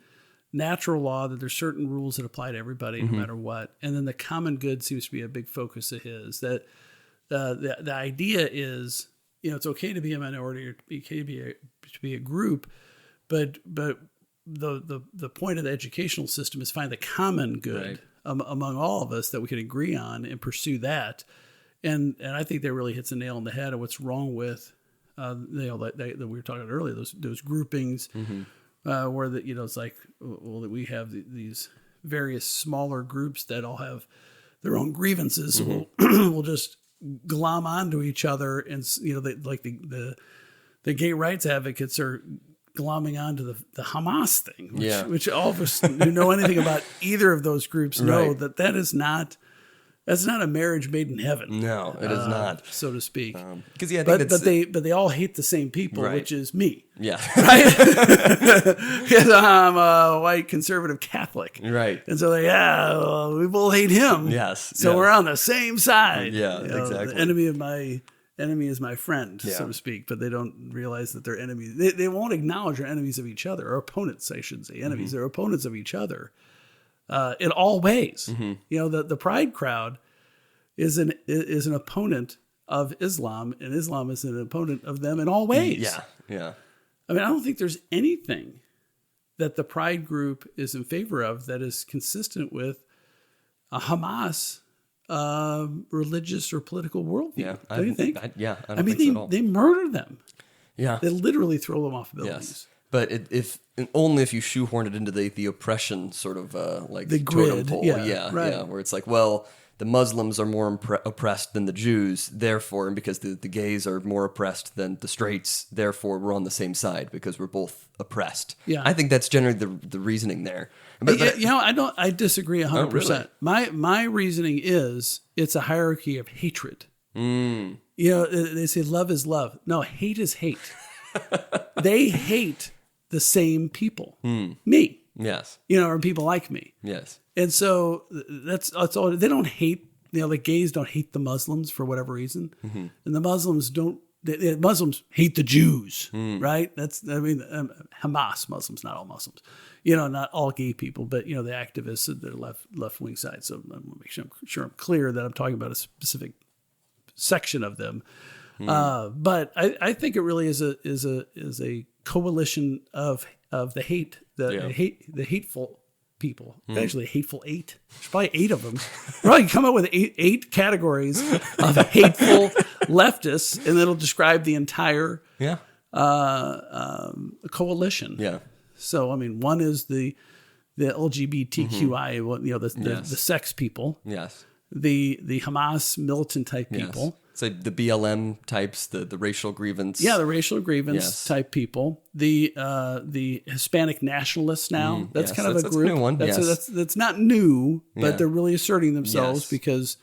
natural law, that there's certain rules that apply to everybody no matter what. And then the common good seems to be a big focus of his. That the idea is, it's okay to be a minority or it's okay to be a group, but the point of the educational system is find the common good among all of us that we can agree on and pursue that. And I think that really hits a nail on the head of what's wrong with that we were talking about earlier, those groupings where it's like, well, that we have these various smaller groups that all have their own grievances. So we'll just glom onto each other, and the gay rights advocates are glomming onto the Hamas thing, which all of us who know anything about either of those groups know that's not a marriage made in heaven. No, it is not, so to speak. Because but they all hate the same people, which is me. Yeah, right. Because I'm a white conservative Catholic, right? And so we both hate him. Yes. So we're on the same side. Yeah, exactly. The enemy is my friend, so to speak, but they don't realize that they're enemies. They won't acknowledge they're enemies of each other, or opponents, I shouldn't say enemies. They're opponents of each other in all ways. The Pride crowd is an opponent of Islam, and Islam is an opponent of them in all ways. Yeah. I mean, I don't think there's anything that the Pride group is in favor of that is consistent with a Hamas religious or political worldview. Yeah, don't you think? I don't think so at all. They murder them. Yeah, they literally throw them off buildings. Yes. But only if you shoehorn it into the oppression sort of like the grid, totem pole. Where it's like, well, the Muslims are more oppressed than the Jews, therefore, and because the gays are more oppressed than the straights, therefore we're on the same side because we're both oppressed. Yeah, I think that's generally the reasoning there. But I disagree 100%. Really? My reasoning is it's a hierarchy of hatred. They say love is love. No, hate is hate. They hate the same people. Me. Yes. Or people like me. Yes. And so that's all. They don't hate, the gays don't hate the Muslims for whatever reason. And the Muslims don't, the Muslims hate the Jews, right? Hamas Muslims, not all Muslims, not all gay people, but, the activists at the left-wing side. So I'm going to make sure I'm clear that I'm talking about a specific section of them. But I think it really is a coalition of the hate, the hateful people. Actually, hateful eight. There's probably 8 of them. Probably come up with eight categories of hateful leftists, and it'll describe the entire coalition. Yeah. So one is the LGBTQI, the sex people. Yes. The Hamas militant type people. So the BLM types, the racial grievance. Yeah, the racial grievance type people. The Hispanic nationalists now. That's kind of a group. That's a new one. That's not new, but they're really asserting themselves because,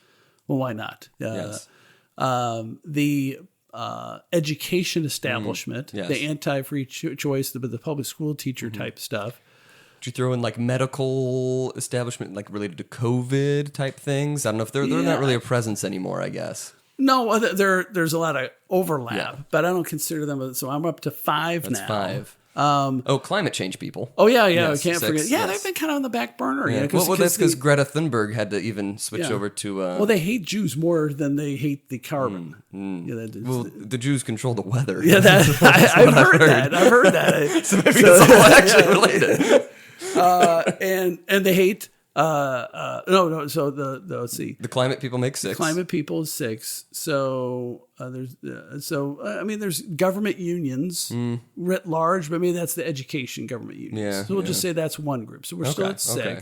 well, why not? The education establishment, the anti-free choice, the public school teacher type stuff. Did you throw in like medical establishment, like related to COVID type things? I don't know if they're not really a presence anymore, I guess. No, there's a lot of overlap, but I don't consider them. So I'm up to 5 now. That's 5. Climate change people. Oh yeah, Yes, we can't six, forget. Yeah, yes. they've been kind of on the back burner. Yeah. That's because Greta Thunberg had to even switch over to. Well, they hate Jews more than they hate the carbon. Yeah, the Jews control the weather. Yeah, I've heard that. I've heard that. So maybe it's all actually related. And they hate. No. So let's see. The climate people make 6. Climate people is 6. So there's government unions writ large, but maybe that's the education government unions. Yeah, so we'll just say that's one group. So we're still at 6. Okay.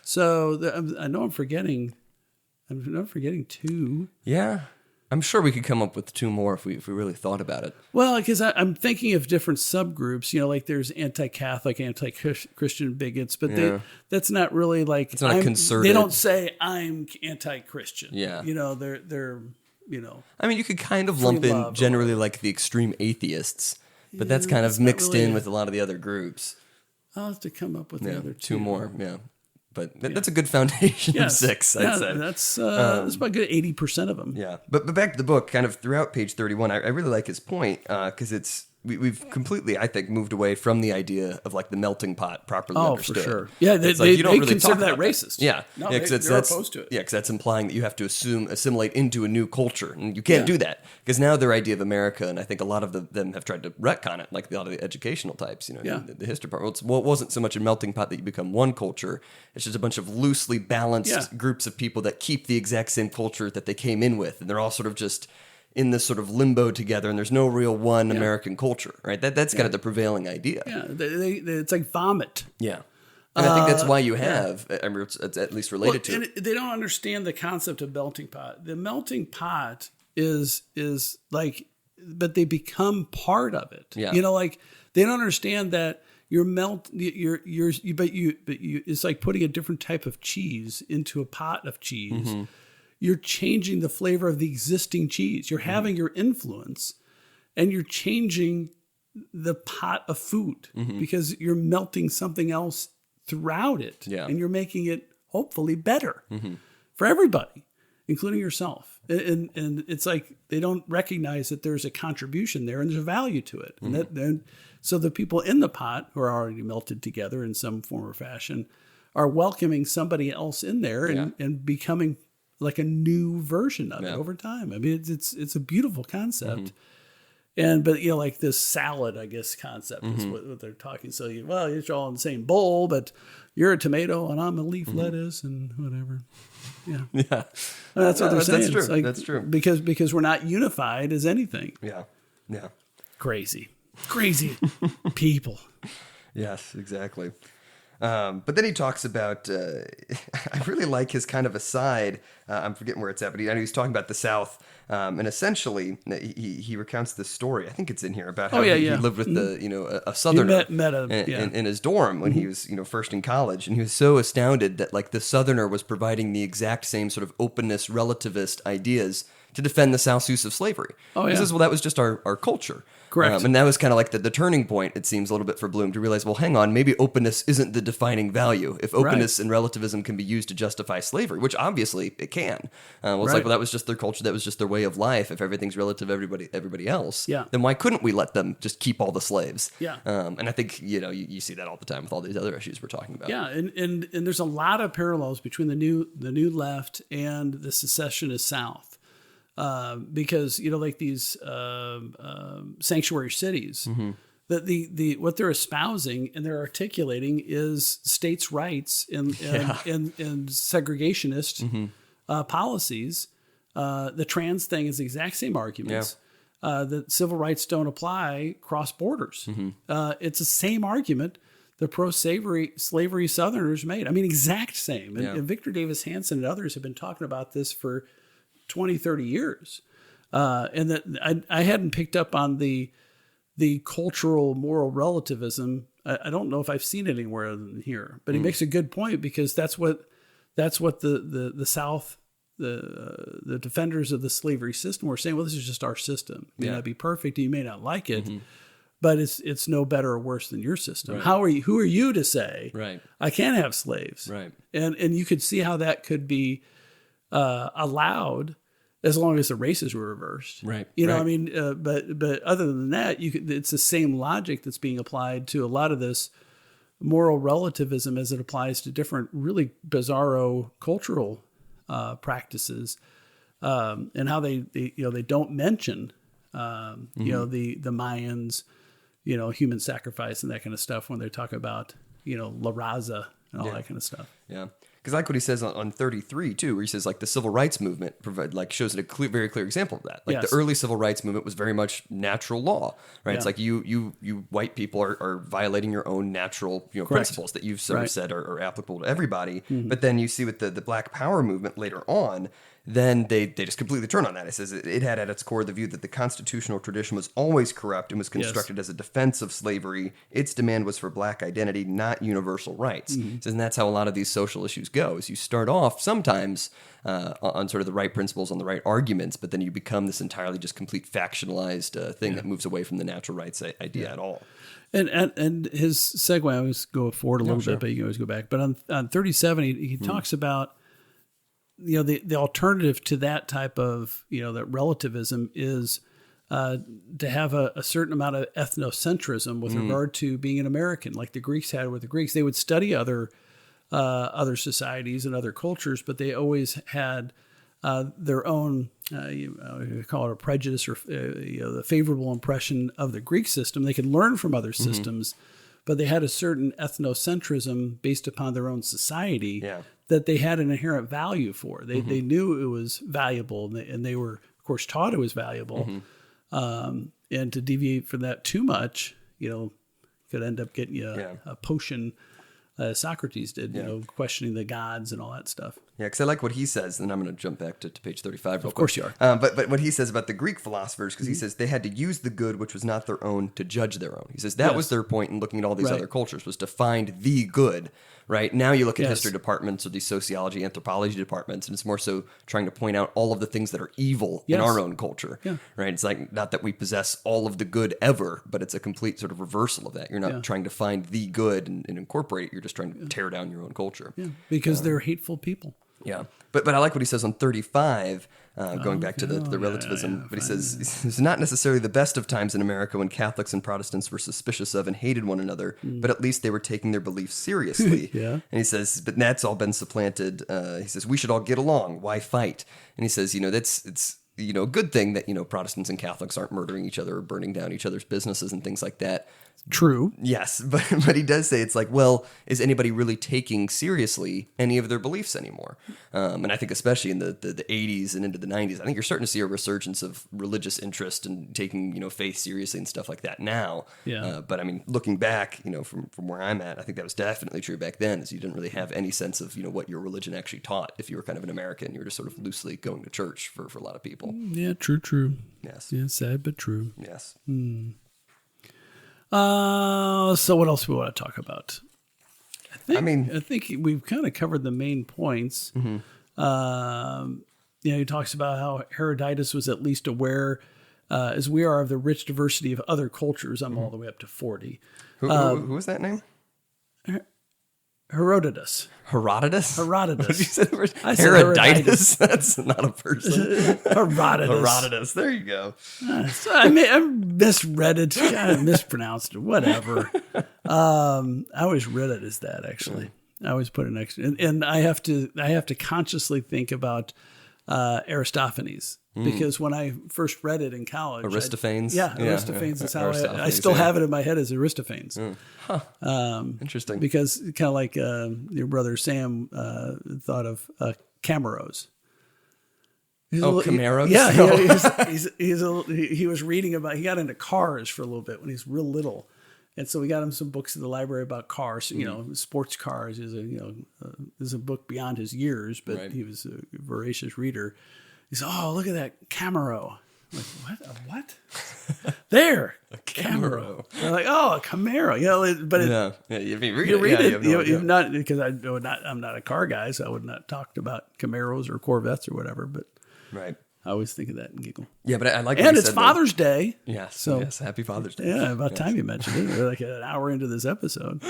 So I know I'm forgetting 2. Yeah. I'm sure we could come up with 2 more if we really thought about it. Well, because I'm thinking of different subgroups. Like there's anti-Catholic, anti-Christian bigots, but that's not really like it's not a concerted. They don't say I'm anti-Christian. Yeah, they're I mean, you could kind of lump in generally like the extreme atheists, but that's kind of mixed in with a lot of the other groups. I'll have to come up with the other 2 more. Yeah. But that's a good foundation of 6, I'd say. That's about a good 80% of them. Yeah. But back to the book, kind of throughout page 31, I really like his point because we've completely, I think, moved away from the idea of like the melting pot properly understood. For sure. Yeah, they consider that racist. Yeah. No, they're opposed to it. Yeah, because that's implying that you have to assimilate into a new culture. And you can't do that because now their idea of America, and I think a lot of them have tried to retcon it, like a lot of the educational types, the history part. Well, it wasn't so much a melting pot that you become one culture. It's just a bunch of loosely balanced groups of people that keep the exact same culture that they came in with. And they're all sort of just in this sort of limbo together, and there's no real one American culture, right? That's kind of the prevailing idea. Yeah, it's like vomit. Yeah. And I think that's why you have, I mean, it's at least related to it. They don't understand the concept of melting pot. The melting pot is like, but they become part of it. Yeah. Like they don't understand that it's like putting a different type of cheese into a pot of cheese. Mm-hmm. You're changing the flavor of the existing cheese. You're having your influence, and you're changing the pot of food because you're melting something else throughout it, and you're making it hopefully better for everybody, including yourself. And it's like they don't recognize that there's a contribution there and there's a value to it. And so the people in the pot who are already melted together in some form or fashion are welcoming somebody else in there and becoming like a new version of it over time. I mean, it's a beautiful concept. But like this salad, I guess, concept is what they're talking. So you're all in the same bowl, but you're a tomato and I'm a leaf lettuce and whatever. Yeah. Yeah. That's what they're saying. That's true. Like, that's true. Because we're not unified as anything. Yeah. Yeah. Crazy people. Yes, exactly. But then he talks about, I really like his kind of aside. I'm forgetting where it's at, but he's talking about the South. And essentially, he recounts this story. I think it's in here about how he lived with a Southerner in his dorm when he was first in college, and he was so astounded that like the Southerner was providing the exact same sort of openness, relativist ideas to defend the South's use of slavery. He says, well, that was just our culture. Correct. And that was kind of like the turning point, it seems, a little bit for Bloom to realize, well, hang on, maybe openness isn't the defining value. If openness and relativism can be used to justify slavery, which obviously it can. It's like, well, that was just their culture. That was just their way of life. If everything's relative to everybody else, then why couldn't we let them just keep all the slaves? Yeah. And I think, you see that all the time with all these other issues we're talking about. Yeah. And there's a lot of parallels between the new left and the secessionist South. Because like these sanctuary cities, that the what they're espousing and they're articulating is states' rights and segregationist policies. The trans thing is the exact same arguments. That civil rights don't apply cross borders. It's the same argument the pro-slavery Southerners made. I mean, exact same. And Victor Davis Hanson and others have been talking about this for 20, 30 years. And that I hadn't picked up on the cultural moral relativism. I don't know if I've seen it anywhere other than here, but he makes a good point because that's what the South, the defenders of the slavery system were saying. Well, this is just our system. It may not be perfect. You may not like it, but it's no better or worse than your system. Right. Who are you to say, I can't have slaves? Right. And you could see how that could be allowed as long as the races were reversed. Right. You know, right. I mean, but other than that, it's the same logic that's being applied to a lot of this moral relativism as it applies to different really bizarro cultural practices, and how they don't mention, the Mayans, human sacrifice and that kind of stuff when they talk about, La Raza and all that kind of stuff. Yeah. Because I like what he says on 33 too, where he says like the civil rights movement shows a very clear example of that. Like Yes. the early civil rights movement was very much natural law, right? Yeah. It's like you white people are violating your own natural principles that you've sort of said are applicable to everybody. Mm-hmm. But then you see with the Black Power movement later on, then they just completely turn on that. It says it had at its core the view that the constitutional tradition was always corrupt and was constructed as a defense of slavery. Its demand was for black identity, not universal rights. Mm-hmm. It says, and that's how a lot of these social issues go, is you start off sometimes on sort of the right principles, on the right arguments, but then you become this entirely just complete factionalized thing that moves away from the natural rights idea at all. And his segue, I always go forward a little bit, but you can always go back. But on 37, he talks about, the alternative to that type of, that relativism is to have a certain amount of ethnocentrism with regard to being an American, like the Greeks had with the Greeks. They would study other societies and other cultures, but they always had their own, you call it a prejudice or the favorable impression of the Greek system. They could learn from other systems, but they had a certain ethnocentrism based upon their own society that they had an inherent value for. They knew it was valuable, and they were, of course, taught it was valuable. And to deviate from that too much, could end up getting you a potion, Socrates did, questioning the gods and all that stuff. Yeah, because I like what he says, and I'm going to jump back to page 35 real Of course quick. you are. But what he says about the Greek philosophers, because he says they had to use the good which was not their own to judge their own. He says that was their point in looking at all these other cultures, was to find the good, right? Now you look at history departments or these sociology, anthropology departments, and it's more so trying to point out all of the things that are evil in our own culture, right? It's like not that we possess all of the good ever, but it's a complete sort of reversal of that. You're not trying to find the good and incorporate it. You're just trying to tear down your own culture. Yeah, because they're hateful people. Yeah. But I like what he says on 35, going back to the relativism. But he says, it's not necessarily the best of times in America when Catholics and Protestants were suspicious of and hated one another, but at least they were taking their beliefs seriously. And he says, but that's all been supplanted. He says, we should all get along. Why fight? And he says, it's a good thing that, Protestants and Catholics aren't murdering each other or burning down each other's businesses and things like that. True. Yes, but he does say it's like, well, is anybody really taking seriously any of their beliefs anymore? And I think especially in the 80s and into the 90s, I think you're starting to see a resurgence of religious interest and taking, faith seriously and stuff like that now. But I mean, looking back, from where I'm at, I think that was definitely true back then, is you didn't really have any sense of, what your religion actually taught. If you were kind of an American, you were just sort of loosely going to church for a lot of people. Yeah, true. Yes. Yeah, sad but true. Yes. So what else do we want to talk about? I think we've kind of covered the main points. He talks about how Herodotus was at least aware, as we are, of the rich diversity of other cultures. I'm all the way up to 40. Who was that name? Herodotus. Herodotus? Herodotus. What did you say the first? I said Herodotus? That's not a person. Herodotus. Herodotus. There you go. I misread it. I mispronounced it. Whatever. I always read it as that, actually. I always put it next to, and I have to consciously think about Aristophanes. Because when I first read it in college, Aristophanes. Aristophanes is how I still have it in my head as Aristophanes. Interesting. Because kind of like your brother Sam thought of Camaros. Camaros? He was reading about. He got into cars for a little bit when he was real little. And so we got him some books in the library about cars, sports cars. Is a book beyond his years, but he was a voracious reader. He said, "Oh, look at that Camaro." I'm like, what? A what? There, a Camaro. They're like, "Oh, a Camaro." If you read it, not because I'm not a car guy, so I would not talk about Camaros or Corvettes or whatever. But I always think of that and giggle. Yeah, but I like. And it's Father's Day. Yes. So yes, happy Father's Day. Yeah, about time you mentioned it. We're like an hour into this episode.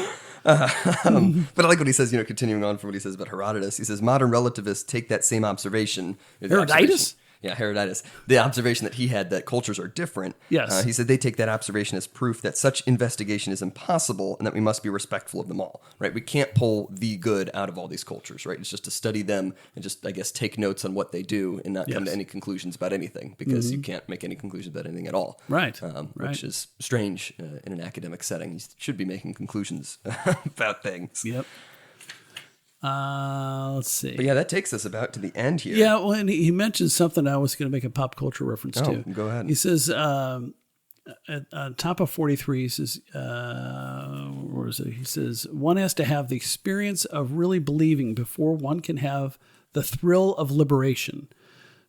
But I like what he says. Continuing on from what he says about Herodotus, he says modern relativists take that same observation. Herodotus. Herodotus, the observation that he had that cultures are different. Yes. He said they take that observation as proof that such investigation is impossible and that we must be respectful of them all, right? We can't pull the good out of all these cultures, right? It's just to study them and just, I guess, take notes on what they do and not come to any conclusions about anything, because you can't make any conclusions about anything at all. Right. Which is strange in an academic setting. You should be making conclusions about things. Yep. Let's see. But yeah, that takes us about to the end here. Yeah, well, and he mentioned something I was going to make a pop culture reference to. Go ahead. He says, at top of 43, he says, where is it? He says, one has to have the experience of really believing before one can have the thrill of liberation.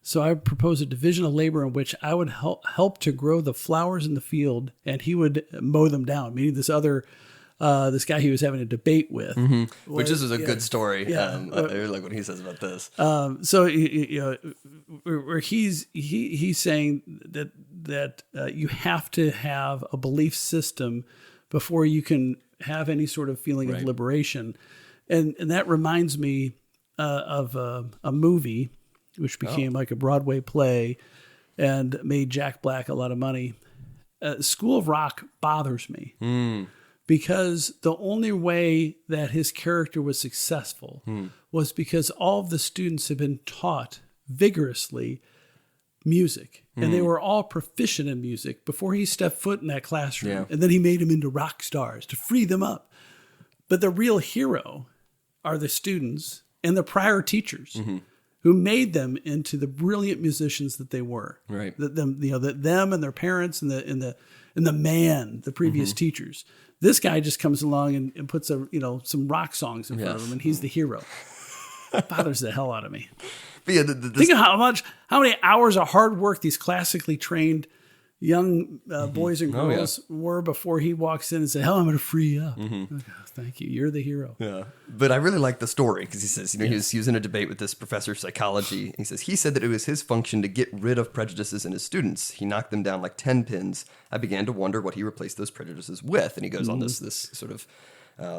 So I propose a division of labor in which I would help to grow the flowers in the field, and he would mow them down, meaning this guy he was having a debate with. Which is a good story. Yeah. I really like what he says about this. So where he's saying that you have to have a belief system before you can have any sort of feeling of liberation, and that reminds me of a movie which became like a Broadway play and made Jack Black a lot of money. School of Rock bothers me. Because the only way that his character was successful was because all of the students had been taught vigorously music. And they were all proficient in music before he stepped foot in that classroom. Yeah. And then he made them into rock stars to free them up. But the real hero are the students and the prior teachers who made them into the brilliant musicians that they were. Right. Them and their parents and the previous teachers. This guy just comes along and puts some rock songs in front of him, and he's the hero. It bothers the hell out of me. But yeah, Think of how many hours of hard work these classically trained young boys and girls were before he walks in and says, "Hell, I'm going to free you up." Oh, thank you. You're the hero. Yeah. But I really like the story because he says, he was in a debate with this professor of psychology. He says he said that it was his function to get rid of prejudices in his students. He knocked them down like 10 pins. I began to wonder what he replaced those prejudices with. And he goes on this sort of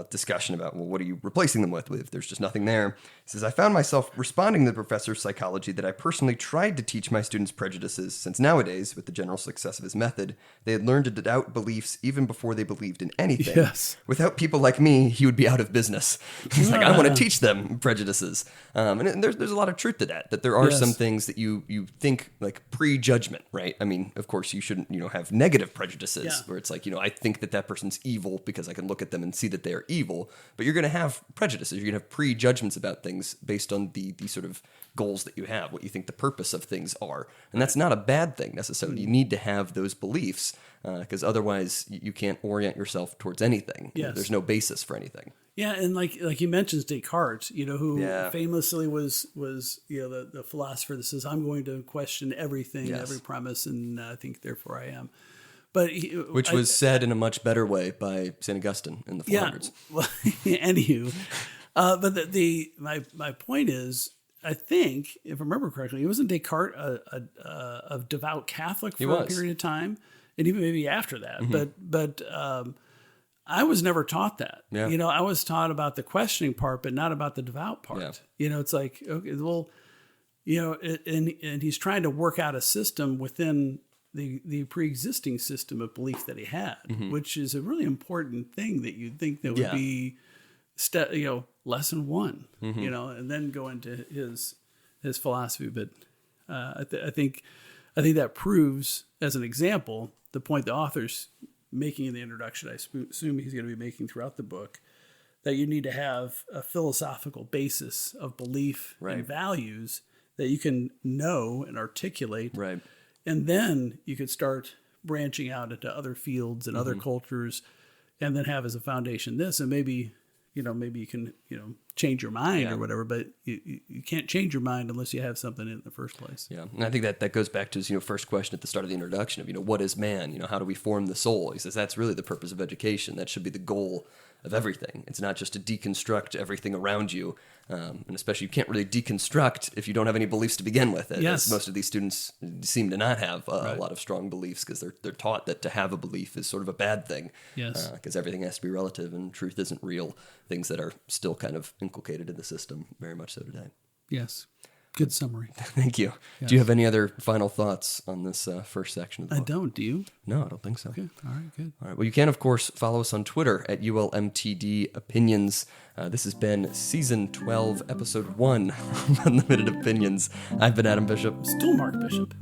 discussion about, well, what are you replacing them with if there's just nothing there? He says, I found myself responding to the professor of psychology that I personally tried to teach my students prejudices, since nowadays, with the general success of his method, they had learned to doubt beliefs even before they believed in anything. Yes. Without people like me, he would be out of business. He's like, I want to teach them prejudices. And there's a lot of truth to that there are some things that you think like prejudgment, right? I mean, of course, you shouldn't, have negative prejudices where it's like, I think that person's evil because I can look at them and see that they are evil, but you're going to have prejudices. You're going to have prejudgments about things based on the sort of goals that you have, what you think the purpose of things are. And that's not a bad thing necessarily. You need to have those beliefs because otherwise you can't orient yourself towards anything. Yes. There's no basis for anything. Yeah, and like he mentions Descartes, who famously was the philosopher that says, I'm going to question everything, every premise, and I think therefore I am. But which was said in a much better way by St. Augustine in the Forewords. Yeah, well, anywho. But my point is, I think, if I remember correctly, wasn't Descartes a devout Catholic for a period of time, and even maybe after that. But I was never taught that. Yeah. I was taught about the questioning part, but not about the devout part. Yeah. It's like, okay, well, and he's trying to work out a system within the pre-existing system of belief that he had, which is a really important thing that you'd think that would be, lesson one, and then go into his philosophy. But I think that proves, as an example, the point the author's making in the introduction. I assume he's going to be making throughout the book, that you need to have a philosophical basis of belief and values that you can know and articulate. Right. And then you could start branching out into other fields and other cultures, and then have as a foundation this, and maybe you can, change your mind or whatever, but you can't change your mind unless you have something in the first place. Yeah. And I think that goes back to his, first question at the start of the introduction of, what is man? How do we form the soul? He says that's really the purpose of education. That should be the goal of everything. It's not just to deconstruct everything around you. And especially you can't really deconstruct if you don't have any beliefs to begin with. Yes. Most of these students seem to not have a lot of strong beliefs because they're taught that to have a belief is sort of a bad thing. Yes. Because everything has to be relative and truth isn't real. Things that are still kind of inculcated in the system, very much so today. Yes. Good summary. Thank you. Yes. Do you have any other final thoughts on this first section of the I book? don't. Do you? No, I don't think so. Okay. All right. Good. All right. Well, you can, of course, follow us on Twitter at ULMTD Opinions. This has been Season 12, Episode 1 of Unlimited Opinions. I've been Adam Bishop. Still Mark Bishop.